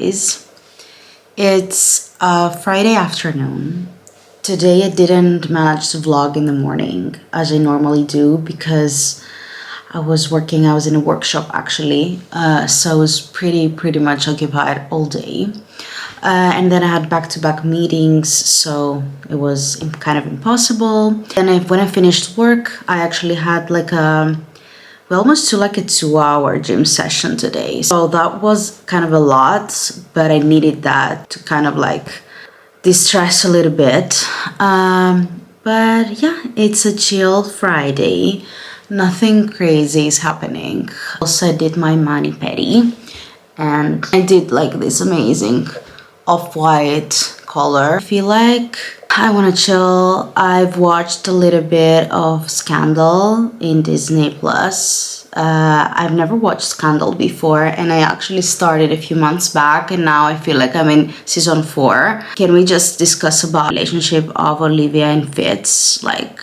Diaries. It's Friday afternoon. Today I didn't manage to vlog in the morning as I normally do because I was in a workshop actually, so I was pretty much occupied all day. And then I had back-to-back meetings, so it was kind of impossible. Then when I finished work, I actually had almost to like a 2-hour gym session today. So that was kind of a lot, but I needed that to kind of like distress a little bit. But yeah, it's a chill Friday. Nothing crazy is happening. Also, I did my mani-pedi and I did like this amazing off-white color. I feel like I want to chill. I've watched a little bit of Scandal in Disney Plus. I've never watched Scandal before, and I actually started a few months back, and now I feel like I'm in season 4. Can we just discuss about the relationship of Olivia and Fitz? Like,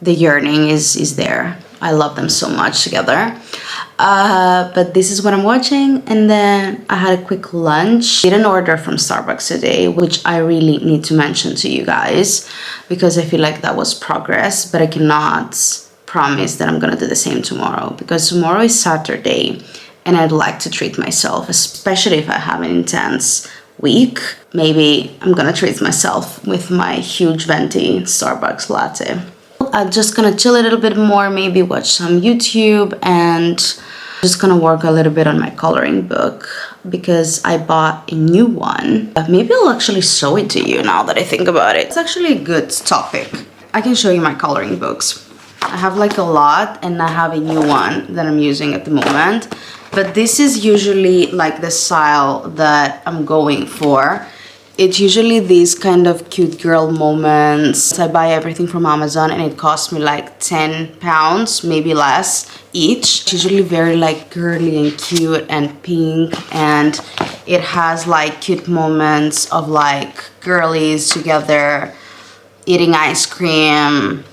the yearning is there. I love them so much together. But this is what I'm watching, and then I had a quick lunch. I did an order from Starbucks today, which I really need to mention to you guys because I feel like that was progress, but I cannot promise that I'm gonna do the same tomorrow because tomorrow is Saturday and I'd like to treat myself, especially if I have an intense week. Maybe I'm gonna treat myself with my huge venti Starbucks latte. I'm just gonna chill a little bit more, maybe watch some YouTube, and just gonna work a little bit on my coloring book because I bought a new one. Maybe I'll actually show it to you now that I think about it. It's actually a good topic. I can show you my coloring books. I have like a lot, and I have a new one that I'm using at the moment. But this is usually like the style that I'm going for. It's usually these kind of cute girl moments. I buy everything from Amazon and it costs me like £10, maybe less each. It's usually very like girly and cute and pink, and it has like cute moments of like girlies together eating ice cream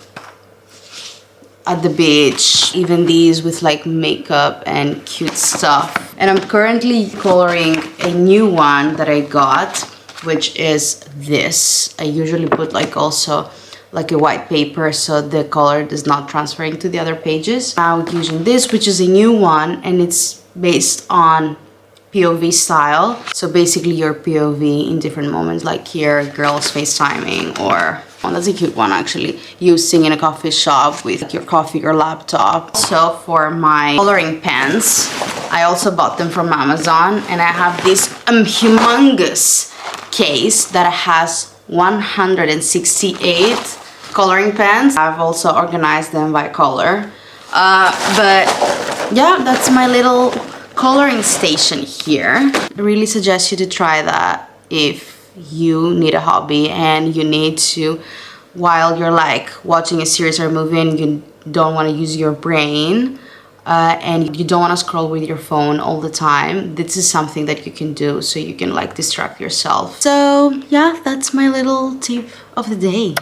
at the beach. Even these with like makeup and cute stuff. And I'm currently coloring a new one that I got, which is this. I usually put like also like a white paper so the color is not transferring to the other pages. Now using this, which is a new one, and it's based on POV style. So basically your POV in different moments, like here, girls FaceTiming, or that's a cute one actually. You sing in a coffee shop with your coffee or laptop. So for my coloring pens, I also bought them from Amazon, and I have this humongous case that has 168 coloring pens. I've also organized them by color. But yeah, that's my little coloring station here. I really suggest you to try that if you need a hobby and you need to, while you're like watching a series or a movie and you don't want to use your brain, and you don't want to scroll with your phone all the time, this is something that you can do so you can like distract yourself. So yeah, that's my little tip of the day.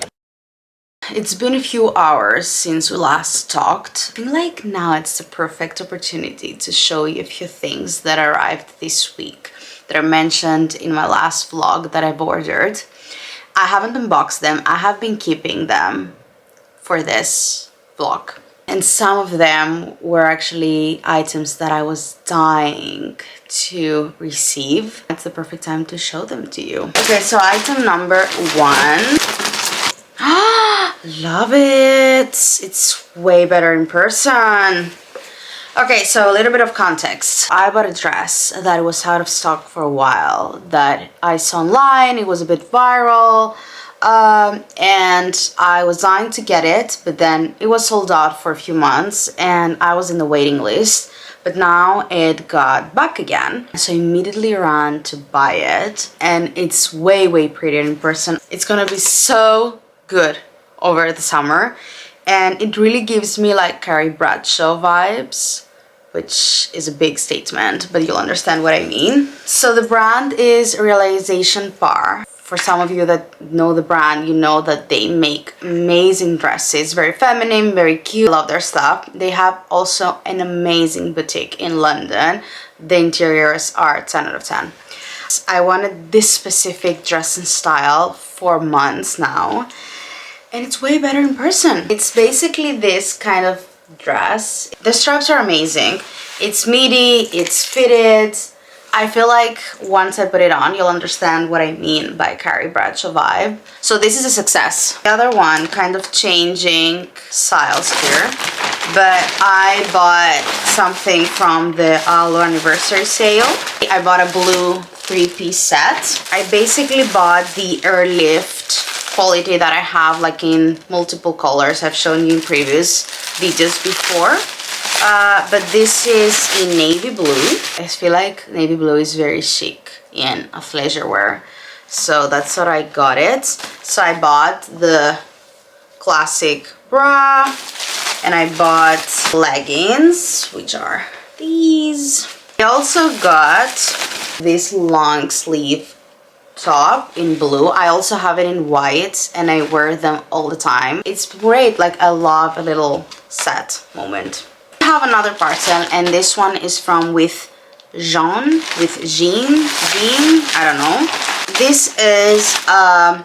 It's been a few hours since we last talked. I feel like now it's the perfect opportunity to show you a few things that arrived this week that are mentioned in my last vlog that I've ordered. I haven't unboxed them. I have been keeping them for this vlog. And some of them were actually items that I was dying to receive. It's the perfect time to show them to you. Okay, so item number 1. Love it! It's way better in person. Okay, so a little bit of context. I bought a dress that was out of stock for a while that I saw online. It was a bit viral. And I was dying to get it, but then it was sold out for a few months and I was in the waiting list, but now it got back again. So I immediately ran to buy it, and it's way prettier in person. It's gonna be so good over the summer, and it really gives me like Carrie Bradshaw vibes, which is a big statement, but you'll understand what I mean. So the brand is Realization Par. For some of you that know the brand, you know that they make amazing dresses, very feminine, very cute. I love their stuff. They have also an amazing boutique in London. The interiors are 10 out of 10. I wanted this specific dress and style for months now, and it's way better in person. It's basically this kind of dress. The straps are amazing. It's midi, it's fitted. I feel like once I put it on, you'll understand what I mean by Carrie Bradshaw vibe. So this is a success. The other one, kind of changing styles here, but I bought something from the Alo anniversary sale. I bought a blue 3-piece set. I basically bought the Airlift quality that I have like in multiple colors. I've shown you in previous videos before. But this is in navy blue. I feel like navy blue is very chic in athleisure wear. So that's what I got it. So I bought the classic bra, and I bought leggings, which are these. I also got this long sleeve top in blue. I also have it in white, and I wear them all the time. It's great. Like, I love a little set moment. I have another parcel, and this one is from Jean, I don't know. This is a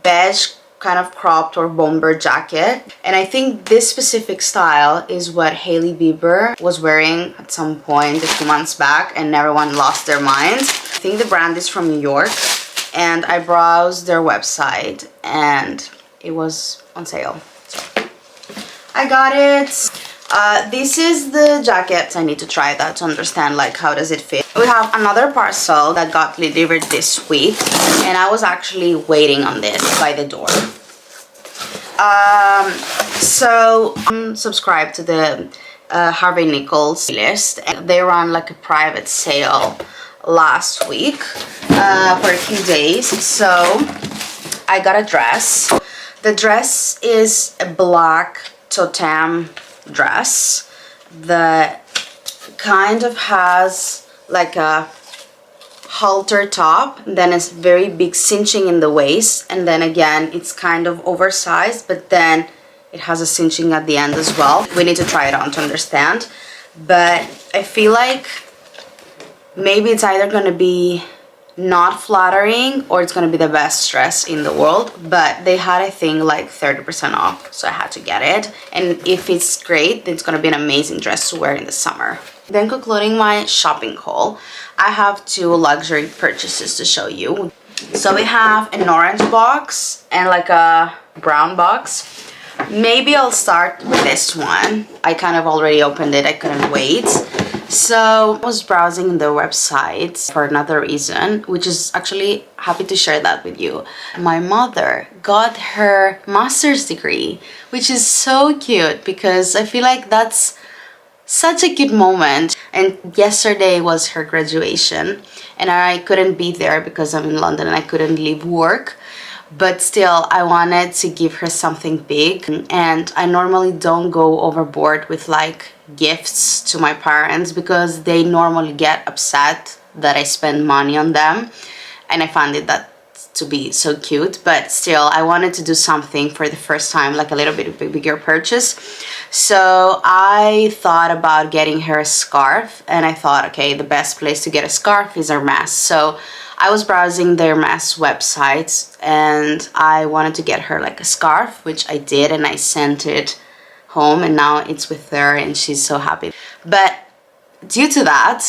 beige kind of cropped or bomber jacket, and I think this specific style is what Hailey Bieber was wearing at some point a few months back, and everyone lost their minds. I think the brand is from New York, and I browsed their website and it was on sale, so I got it. This is the jacket. I need to try that to understand like how does it fit. We have another parcel that got delivered this week, and I was actually waiting on this by the door. So I'm subscribed to the Harvey Nichols list, and they ran like a private sale last week for a few days. So I got a dress. The dress is a black totem dress that kind of has like a halter top, then it's very big cinching in the waist, and then again it's kind of oversized, but then it has a cinching at the end as well. We need to try it on to understand, but I feel like maybe it's either gonna be not flattering or it's gonna be the best dress in the world, but they had, I think, like 30% off, so I had to get it. And if it's great, then it's gonna be an amazing dress to wear in the summer. Then concluding my shopping haul, I have 2 luxury purchases to show you. So we have an orange box and like a brown box. Maybe I'll start with this one. I kind of already opened it, I couldn't wait. So I was browsing the website for another reason, which is actually happy to share that with you. My mother got her master's degree, which is so cute because I feel like that's such a cute moment. And yesterday was her graduation, and I couldn't be there because I'm in London and I couldn't leave work. But still, I wanted to give her something big, and I normally don't go overboard with like gifts to my parents because they normally get upset that I spend money on them, and I found it that to be so cute. But still, I wanted to do something for the first time, like a little bit of a bigger purchase. So I thought about getting her a scarf, and I thought, okay, the best place to get a scarf is Hermes. So I was browsing their Hermes websites, and I wanted to get her like a scarf, which I did, and I sent it home, and now it's with her and she's so happy. But due to that,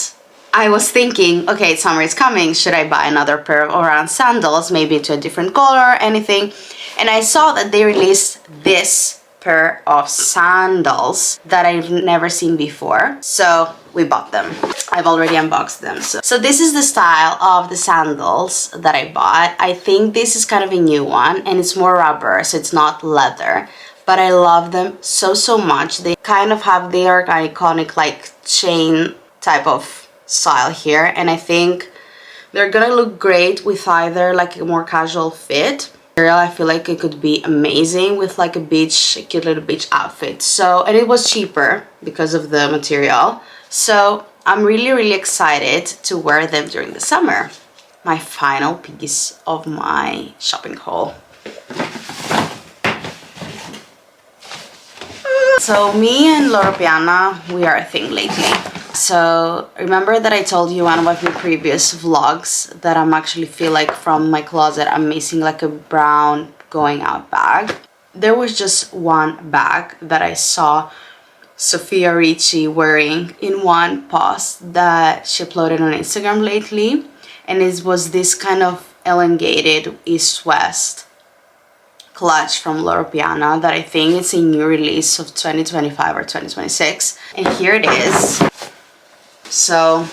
I was thinking, okay, summer is coming, should I buy another pair of orange sandals, maybe to a different color, anything? And I saw that they released this pair of sandals that I've never seen before, so we bought them. I've already unboxed them. So this is the style of the sandals that I bought. I think this is kind of a new one, and it's more rubber, so it's not leather, but I love them so much. They kind of have their iconic like chain type of style here, and I think they're gonna look great with either like a more casual fit. I feel like it could be amazing with like a cute little beach outfit. So, and it was cheaper because of the material. So I'm really excited to wear them during the summer. My final piece of my shopping haul. So me and Loro Piana, we are a thing lately. so remember that I told you one of my previous vlogs that I'm actually feel like from my closet I'm missing like a brown going out bag. There was just one bag that I saw Sophia Ricci wearing in one post that she uploaded on Instagram lately, and it was this kind of elongated east-west clutch from Loro Piana that I think it's a new release of 2025 or 2026, and here it is. So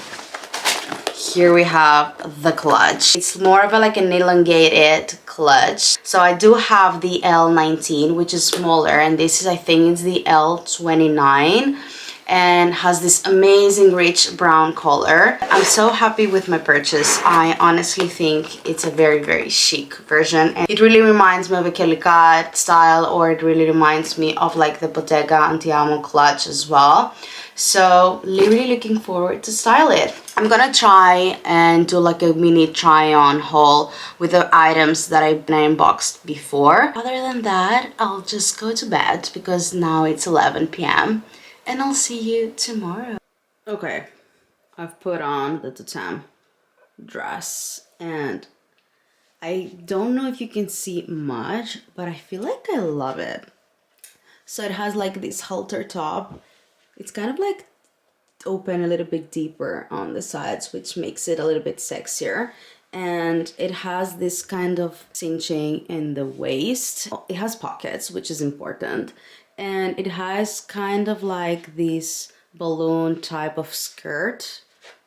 here we have the clutch. It's more of a, like an elongated clutch. So I do have the L19, which is smaller, and this is, I think it's the L29, and has this amazing rich brown color. I'm so happy with my purchase. I honestly think it's a very, very chic version, and it really reminds me of a Kelly Cat style, or it really reminds me of like the Bottega Antiamo clutch as well. So really looking forward to style it. I'm gonna try and do like a mini try on haul with the items that I unboxed before. Other than that, I'll just go to bed because now it's 11 p.m. and I'll see you tomorrow. Okay, I've put on the Totem dress and I don't know if you can see much, but I feel like I love it. So it has like this halter top. It's kind of like open a little bit deeper on the sides, which makes it a little bit sexier. And it has this kind of cinching in the waist. It has pockets, which is important. And it has kind of like this balloon type of skirt,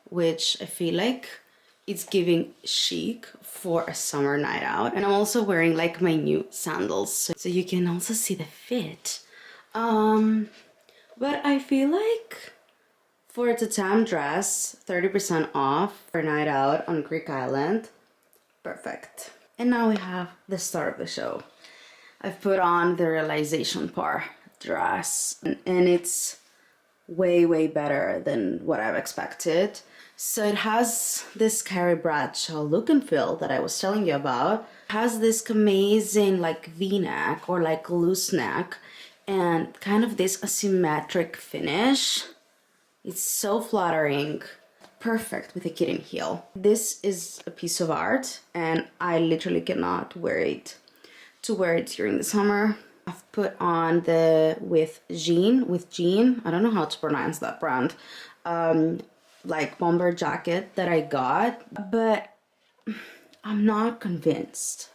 which I feel like it's giving chic for a summer night out. And I'm also wearing like my new sandals, so you can also see the fit. But I feel like for a Totem dress, 30% off for a night out on Greek Island. Perfect. And now we have the star of the show. I've put on the Realization Par dress, and it's way, way better than what I've expected. So it has this Carrie Bradshaw look and feel that I was telling you about. It has this amazing like V-neck or like loose neck, and kind of this asymmetric finish. It's so flattering, perfect with a kitten heel. This is a piece of art and I literally cannot wait to wear it during the summer. I've put on the with Jean, I don't know how to pronounce that brand, like bomber jacket that I got, but I'm not convinced.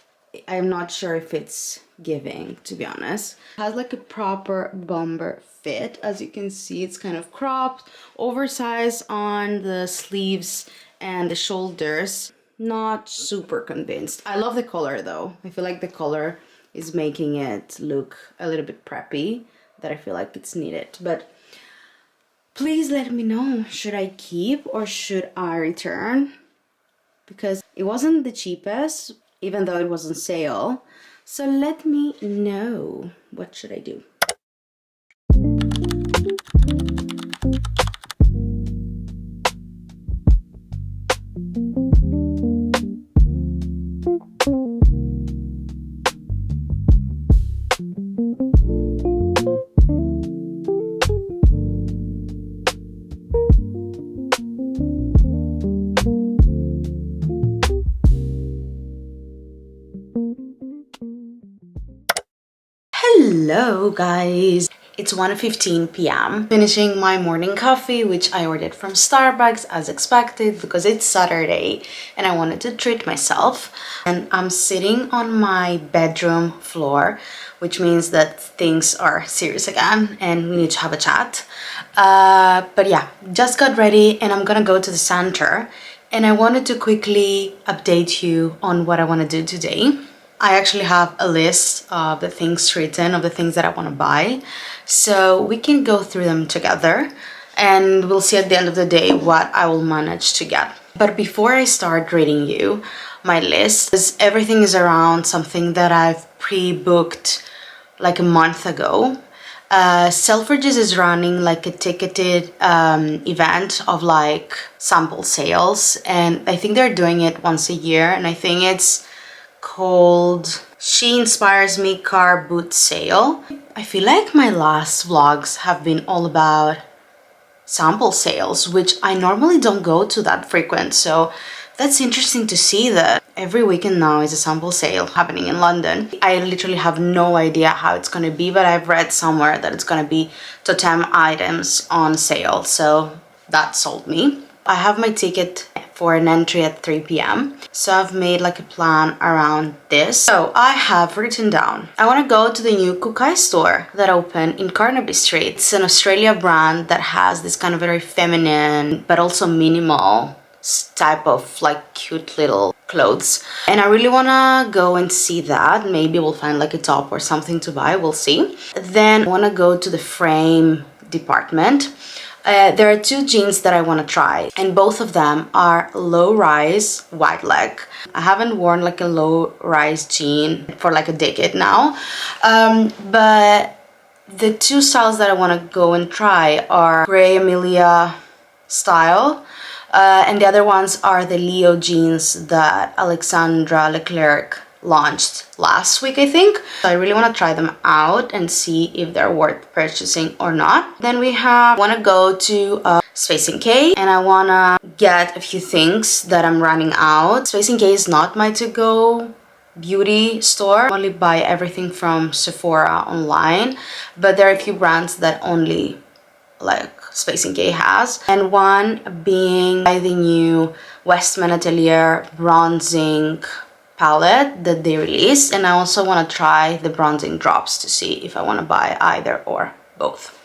I'm not sure if it's giving, to be honest. It has like a proper bomber fit. As you can see, it's kind of cropped, oversized on the sleeves and the shoulders. Not super convinced. I love the color though. I feel like the color is making it look a little bit preppy, that I feel like it's needed. But please let me know, should I keep or should I return? Because it wasn't the cheapest, even though it was on sale. So let me know, what should I do? Hello guys, it's 1:15 p.m. Finishing my morning coffee, which I ordered from Starbucks as expected because it's Saturday and I wanted to treat myself. And I'm sitting on my bedroom floor, which means that things are serious again and we need to have a chat. But yeah, just got ready and I'm gonna go to the center, and I wanted to quickly update you on what I want to do today. I actually have a list of the things written, of the things that I want to buy. So we can go through them together and we'll see at the end of the day what I will manage to get. But before I start reading you my list, everything is around something that I've pre-booked like a month ago. Shelfridges is running like a ticketed event of like sample sales, and I think they're doing it once a year, and I think it's called She Inspires Me Car Boot Sale. I feel like my last vlogs have been all about sample sales, which I normally don't go to that frequent. So that's interesting to see that every weekend now is a sample sale happening in London. I literally have no idea how it's going to be, but I've read somewhere that it's going to be totem items on sale. So that sold me. I have my ticket for an entry at 3 p.m. So I've made like a plan around this. So I have written down, I want to go to the new Kookai store that opened in Carnaby Street. It's an Australia brand that has this kind of very feminine, but also minimal type of like cute little clothes. And I really want to go and see that. Maybe we'll find like a top or something to buy. We'll see. Then I want to go to the frame department. There are two jeans that I want to try, and both of them are low-rise wide leg. I haven't worn like a low-rise jean for like a decade now, but the two styles that I want to go and try are Grey Amelia style, and the other ones are the Leo jeans that Alexandra Leclerc launched last week, I think. So I really want to try them out and see if they're worth purchasing or not. Then we want to go to Space NK, and I want to get a few things that I'm running out. Space NK is not my to-go beauty store. I only buy everything from Sephora online, but there are a few brands that only like Space NK has, and one being by the new Westman Atelier bronzing palette that they released, and I also want to try the bronzing drops to see if I want to buy either or both.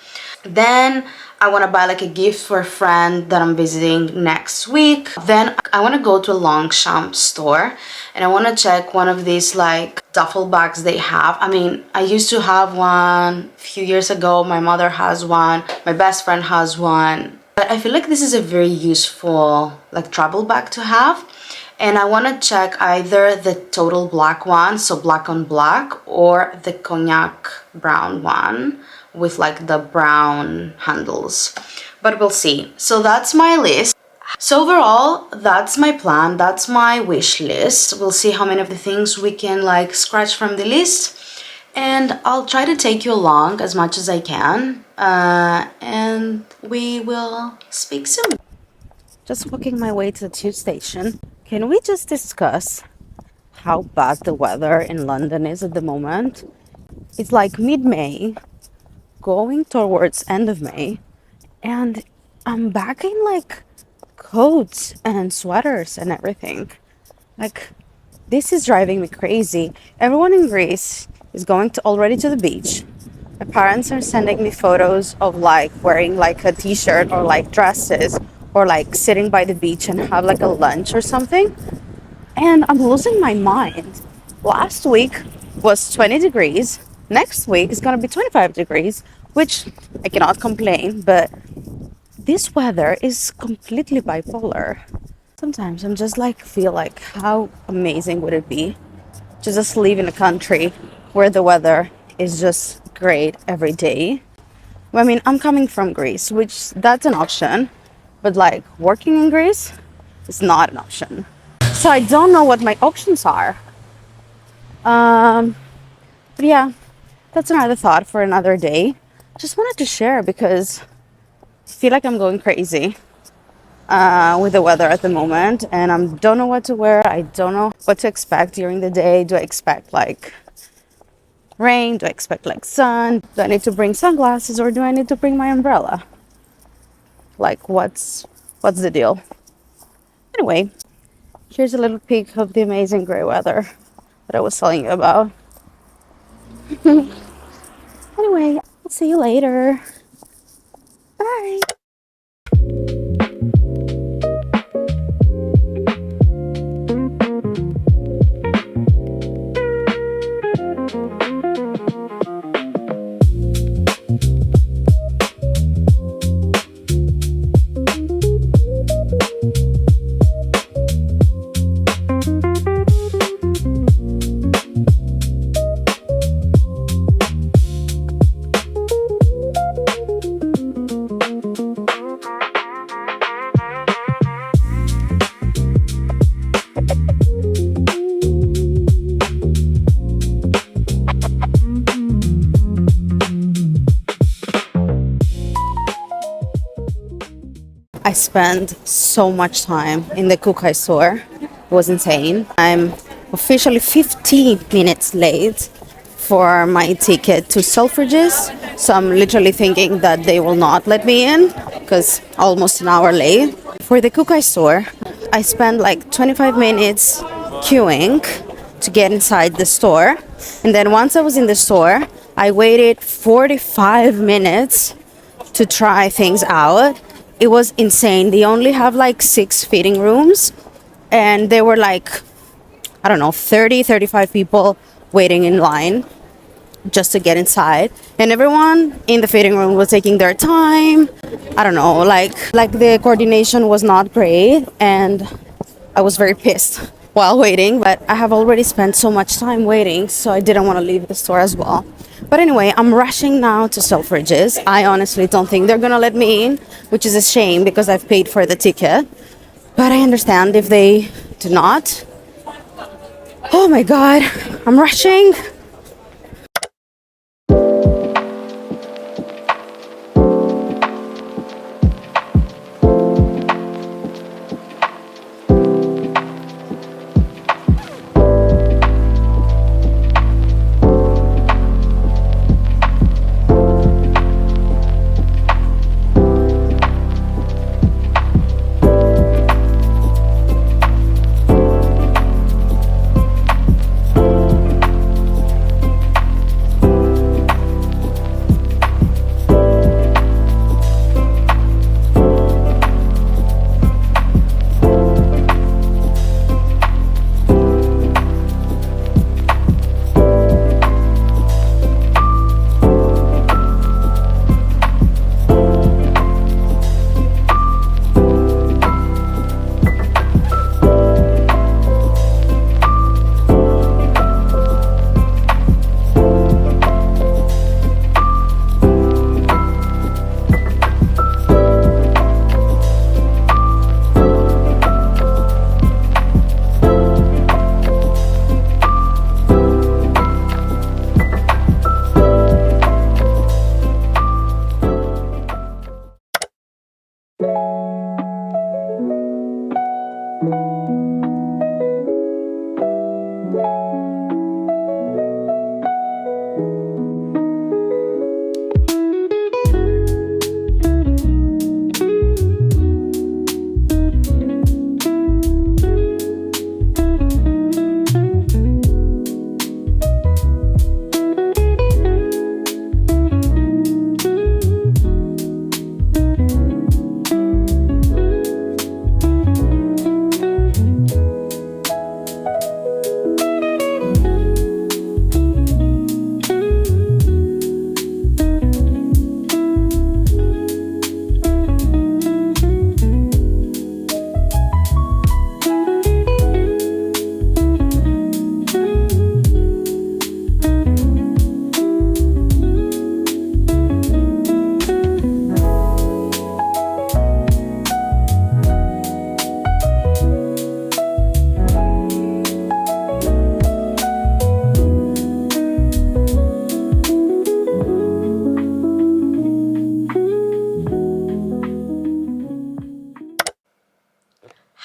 Then I want to buy like a gift for a friend that I'm visiting next week. Then I want to go to a Longchamp store, and I want to check one of these like duffel bags they have. I mean, I used to have one a few years ago. My mother has one, my best friend has one, but I feel like this is a very useful like travel bag to have. And I want to check either the total black one, so black on black, or the cognac brown one with like the brown handles. But we'll see. So that's my list. So overall, that's my plan. That's my wish list. We'll see how many of the things we can like scratch from the list. And I'll try to take you along as much as I can. And we will speak soon. Just walking my way to the tube station. Can we just discuss how bad the weather in London is at the moment? It's like mid-May, going towards end of May, and I'm back in like coats and sweaters and everything. Like, this is driving me crazy. Everyone in Greece is going already to the beach. My parents are sending me photos of like wearing like a t-shirt or like dresses, or like sitting by the beach and have like a lunch or something. And I'm losing my mind. Last week was 20 degrees. Next week is gonna be 25 degrees, which I cannot complain, but this weather is completely bipolar. Sometimes I'm just like, feel like how amazing would it be to just live in a country where the weather is just great every day. I mean, I'm coming from Greece, which that's an option, but like working in Greece is not an option. So I don't know what my options are. But yeah, that's another thought for another day. Just wanted to share because I feel like I'm going crazy with the weather at the moment, and I don't know what to wear. I don't know what to expect during the day. Do I expect like rain? Do I expect like sun? Do I need to bring sunglasses, or do I need to bring my umbrella? Like, what's the deal? Anyway, here's a little peek of the amazing gray weather that I was telling you about. Anyway, I'll see you later. Bye. I spent so much time in the Kookai store. It was insane. I'm officially 15 minutes late for my ticket to Shelfridges. So I'm literally thinking that they will not let me in because almost an hour late. For the Kookai store, I spent like 25 minutes queuing to get inside the store. And then once I was in the store, I waited 45 minutes to try things out. It was insane. They only have like 6 fitting rooms, and there were like, I don't know, 30, 35 people waiting in line just to get inside. And everyone in the fitting room was taking their time. I don't know, like the coordination was not great, and I was very pissed while waiting, but I have already spent so much time waiting, so I didn't want to leave the store as well. But anyway, I'm rushing now to Selfridges. I honestly don't think they're gonna let me in, which is a shame because I've paid for the ticket. But I understand if they do not. Oh my god, I'm rushing.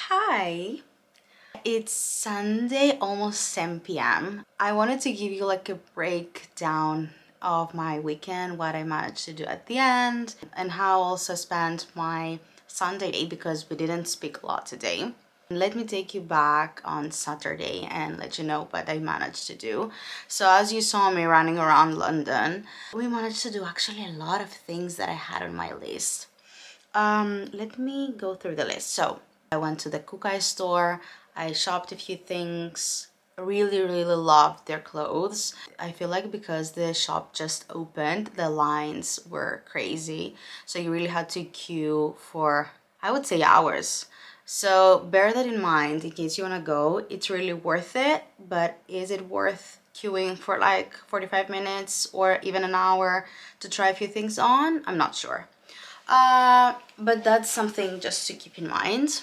Hi, it's Sunday, almost 10 p.m. I wanted to give you like a breakdown of my weekend, what I managed to do at the end, and how I also spent my Sunday day because we didn't speak a lot today. Let me take you back on Saturday and let you know what I managed to do. So as you saw me running around London, we managed to do actually a lot of things that I had on my list. Let me go through the list. So I went to the Kookai store. I shopped a few things. Really loved their clothes. I feel like because the shop just opened, the lines were crazy. So you really had to queue for, I would say, hours. So bear that in mind in case you want to go. It's really worth it, but is it worth queuing for like 45 minutes or even an hour to try a few things on? I'm not sure. But that's something just to keep in mind.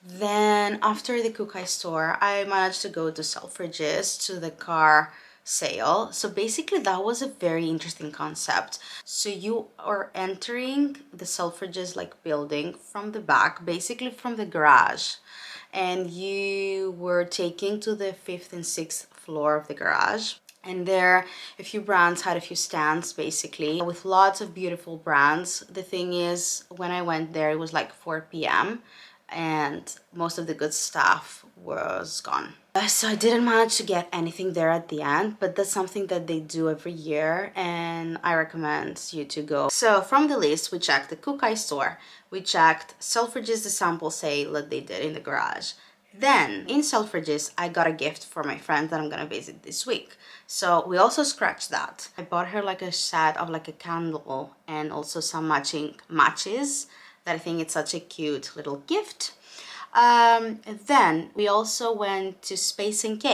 Then after the Kookai store, I managed to go to Selfridges to the car sale. So basically that was a very interesting concept. So you are entering the Selfridges like building from the back, basically from the garage, and you were taking to the 5th and 6th floor of the garage. And there a few brands had a few stands basically with lots of beautiful brands. The thing is, when I went there it was like 4 p.m. and most of the good stuff was gone. So I didn't manage to get anything there at the end, but that's something that they do every year and I recommend you to go. So from the list, we checked the Kookai store, we checked Selfridges, the sample sale that they did in the garage. Then in Shelfridges, I got a gift for my friend that I'm gonna visit this week. So we also scratched that. I bought her like a set of like a candle and also some matching matches that I think it's such a cute little gift. Then we also went to Space NK.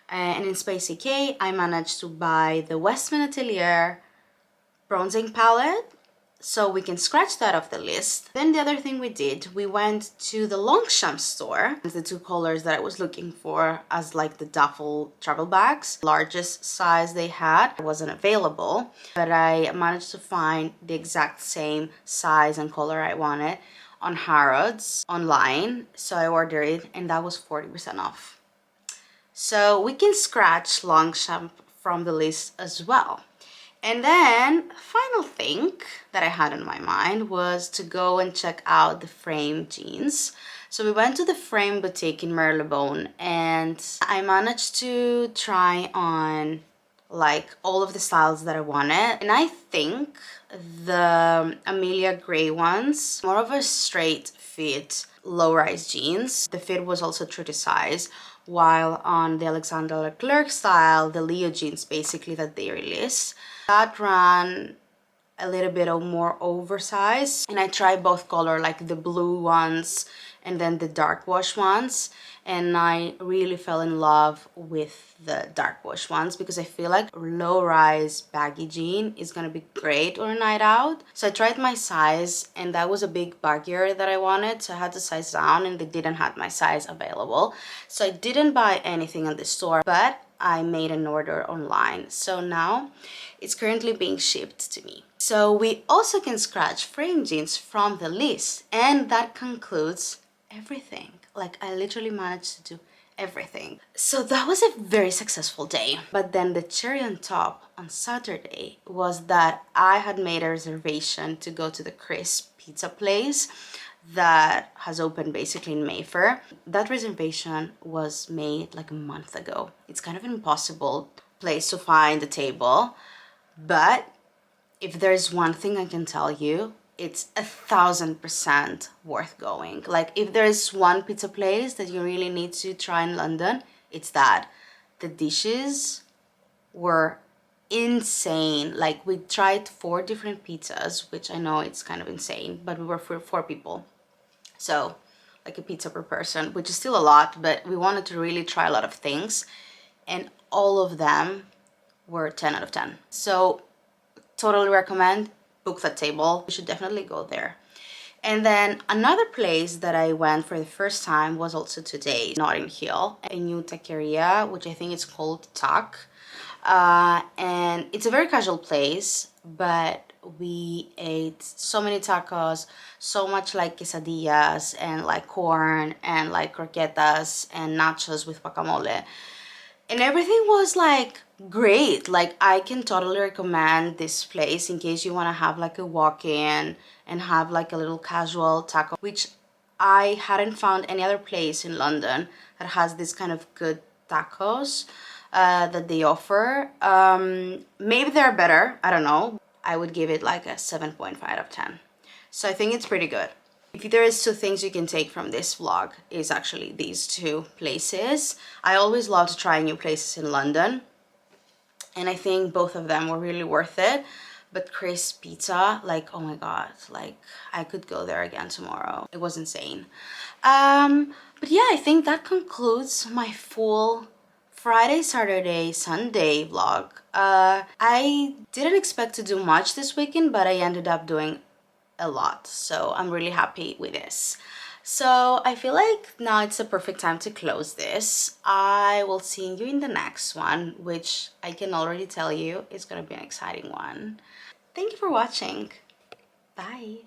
And in Space NK, I managed to buy the Westman Atelier bronzing palette, so we can scratch that off the list. Then the other thing we did, we went to the Longchamp store. The two colors that I was looking for as like the duffel travel bags, largest size they had wasn't available, but I managed to find the exact same size and color I wanted on Harrods online. So I ordered it and that was 40% off. So we can scratch Longchamp from the list as well. And then final thing that I had in my mind was to go and check out the Frame jeans. So we went to the Frame boutique in Marylebone and I managed to try on like all of the styles that I wanted. And I think the Amelia Gray ones, more of a straight fit, low-rise jeans. The fit was also true to size, while on the Alexander Leclerc style, the Leo jeans basically that they released, that ran a little bit of more oversized. And I tried both color, like the blue ones and then the dark wash ones, and I really fell in love with the dark wash ones because I feel like low-rise baggy jean is gonna be great on a night out. So I tried my size and that was a big baggier that I wanted, so I had to size down and they didn't have my size available. So I didn't buy anything in the store, but I made an order online. So now it's currently being shipped to me. So we also can scratch Frame jeans from the list, and that concludes everything. Like I literally managed to do everything. So that was a very successful day. But then the cherry on top on Saturday was that I had made a reservation to go to the Crisp pizza place that has opened basically in Mayfair. That reservation was made like a month ago. It's kind of an impossible place to find a table, but if there's one thing I can tell you, it's 1,000% worth going. Like if there's one pizza place that you really need to try in London, it's that. The dishes were insane. Like we tried 4 different pizzas, which I know it's kind of insane, but we were for 4 people. So like a pizza per person, which is still a lot, but we wanted to really try a lot of things and all of them were 10 out of 10. So totally recommend, book that table. You should definitely go there. And then another place that I went for the first time was also today, Notting Hill, a new taqueria, which I think is called Tac. And it's a very casual place, but we ate so many tacos, so much like quesadillas and like corn and like croquetas and nachos with guacamole. And everything was like great. Like I can totally recommend this place in case you want to have like a walk-in and have like a little casual taco, which I hadn't found any other place in London that has this kind of good tacos that they offer. Maybe they're better, I don't know. I would give it like a 7.5 out of 10. So I think it's pretty good. If there is 2 things you can take from this vlog, is actually these 2 places. I always love to try new places in London, and I think both of them were really worth it. But Crisp Pizza, like, oh my god, like I could go there again tomorrow. It was insane. But yeah, I think that concludes my full Friday, Saturday, Sunday vlog. I didn't expect to do much this weekend, but I ended up doing a lot, so I'm really happy with this. So I feel like now it's the perfect time to close this. I will see you in the next one, which I can already tell you is gonna be an exciting one. Thank you for watching. Bye.